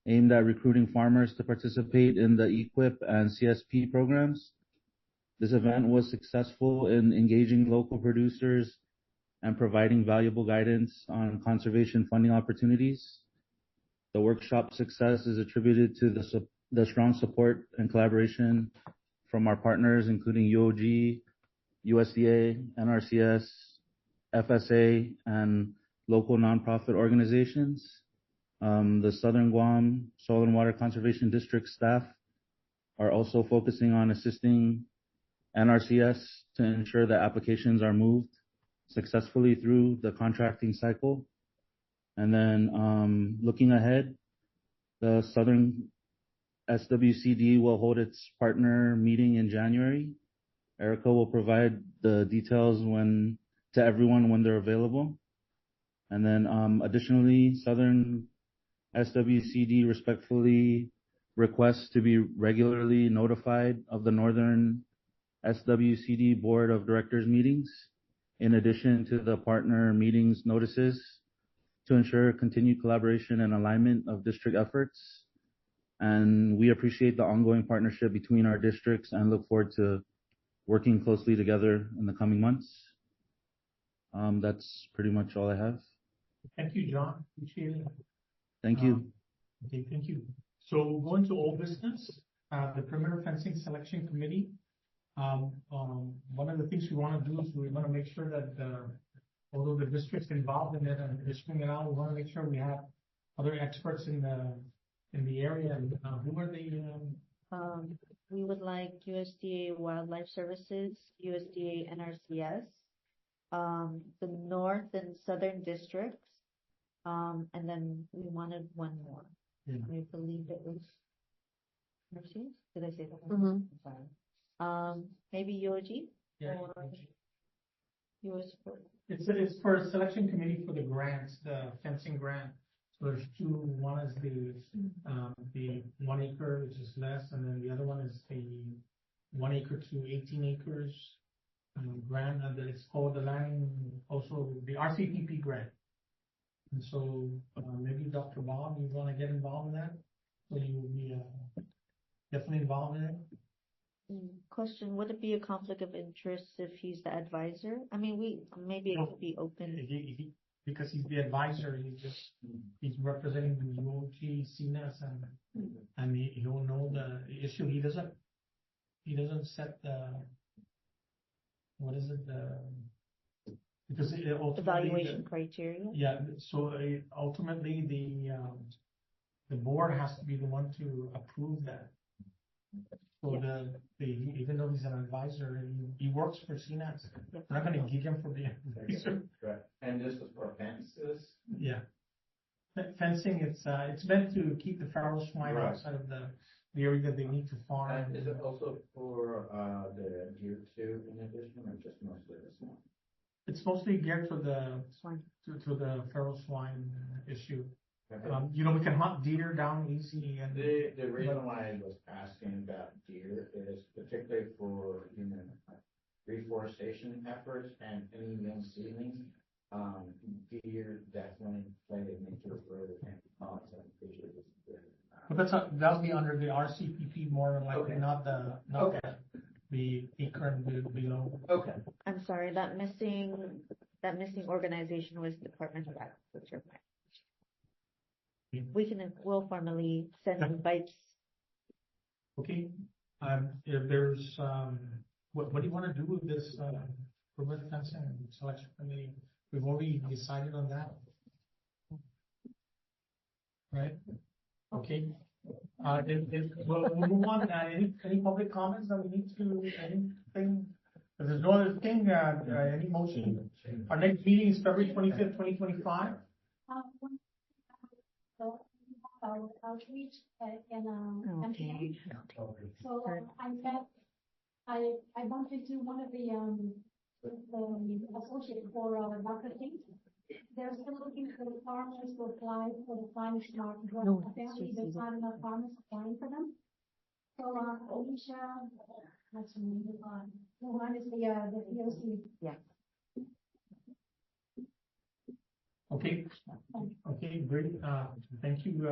aimed at recruiting farmers to participate in the EQIP and CSP programs. This event was successful in engaging local producers and providing valuable guidance on conservation funding opportunities. The workshop success is attributed to the strong support and collaboration from our partners, including UOG, USDA, NRCS, FSA, and local nonprofit organizations. The Southern Guam Soil and Water Conservation District staff are also focusing on assisting NRCS to ensure that applications are moved successfully through the contracting cycle. And then looking ahead, the Southern SWCD will hold its partner meeting in January. Erica will provide the details to everyone when they're available. And then additionally, Southern SWCD respectfully requests to be regularly notified of the Northern SWCD Board of Directors meetings, in addition to the partner meetings notices, to ensure continued collaboration and alignment of district efforts. And we appreciate the ongoing partnership between our districts and look forward to working closely together in the coming months. That's pretty much all I have. Thank you, John. Appreciate it. Thank you. Okay, thank you. So going to old business, the perimeter fencing selection committee. One of the things we want to do is we want to make sure that although the district's involved in it and issuing it out, we want to make sure we have other experts in the area. And who are they? We would like USDA Wildlife Services, USDA NRCS, the North and Southern districts, and then we wanted one more. Yeah. I believe it was NRCS. Did I say that? Mm-hmm. Sorry. Maybe UOG? Yeah. Or US. It's for a selection committee for the grants, the fencing grant. So there's two. One is the 1 acre, which is less, and then the other one is the 1 acre to 18 acres grant, and then it's called the land, also the RCPP grant. And so maybe Dr. Bob, you want to get involved in that? So you will be definitely involved in it. Question, would it be a conflict of interest if he's the advisor? I mean, maybe it could be open. Because he's the advisor, he's representing the UOG, CNES, and he'll know the issue. He doesn't set the, what is it, because Evaluation criteria? Yeah, so ultimately the board has to be the one to approve that. So even though he's an advisor, he works for CNES. We're not going to gig him for the advisor. Right. And this was for fences? Yeah. Fencing, it's meant to keep the feral swine outside of the area that they need to farm. And is it also for the deer too, in addition, or just mostly the swine? It's mostly geared for the Swine. to the feral swine issue. Okay. We can hunt deer down easy, and The reason why I was asking about deer is particularly for, reforestation efforts and any young seedlings. Deer definitely play a major role in but that'll be under the RCPP more than likely, not the acre and below. Okay. I'm sorry, that missing organization was Department of Agriculture. We'll formally send invites. Okay. If there's what do you want to do with this perimeter fencing selection committee? We've already decided on that, right? Okay. We'll move on. Any public comments that we need to anything? If there's no other thing, any motion? Our next meeting is February 25th, 2025. So our outreach and Okay. so I bumped into one of the associate for marketing. They're still looking for the farmers to apply for the Climate Smart grant. No, Apparently, it's there's just- not enough farmers applying for them. So, Alicia, that's the name of the one is the POC. Yeah. Okay, okay, great, thank you,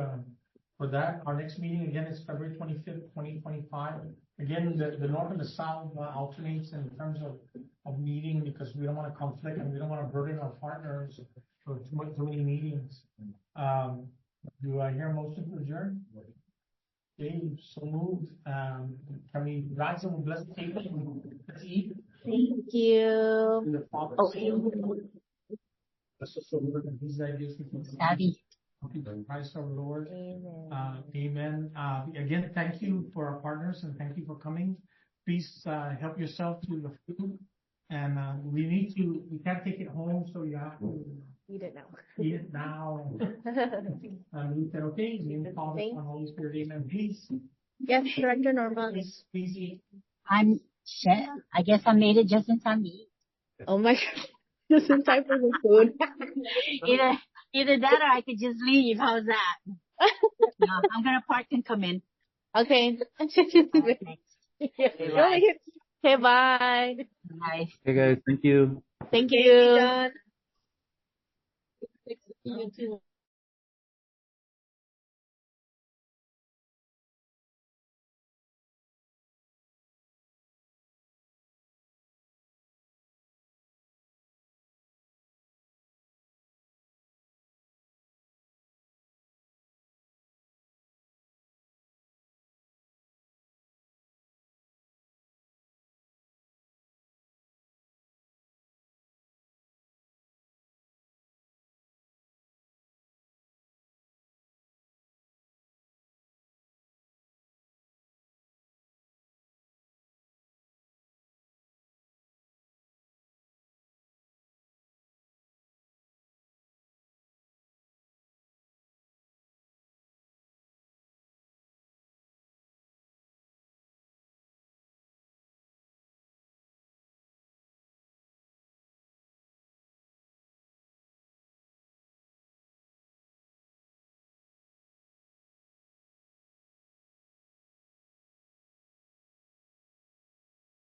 for that. Our next meeting again is February 25th, 2025. Again, the north and the south alternates in terms of meeting because we don't want to conflict and we don't want to burden our partners for too many meetings. Do I hear a motion to adjourn? Okay, so moved. Can we rise and bless the table? Let's eat. Thank you. In the Father's Okay. name. Let's just look at these ideas. Abby. Okay, Christ our Lord. Amen. Amen. Again, thank you for our partners and thank you for coming. Please help yourself to the food. And we can't take it home, so you have to You didn't know. eat it now. And we said, okay, in the name of the Father, Son, and Holy Spirit, amen. Please, Yes, Director Norma. please eat. I'm set. I guess I made it just in time to eat. Oh my God. Just in time for the food. Either that or I could just leave. How's that? No, I'm gonna park and come in. Okay. Okay, bye. Okay, bye. Bye. Okay, guys, thank you. Thank you. You too.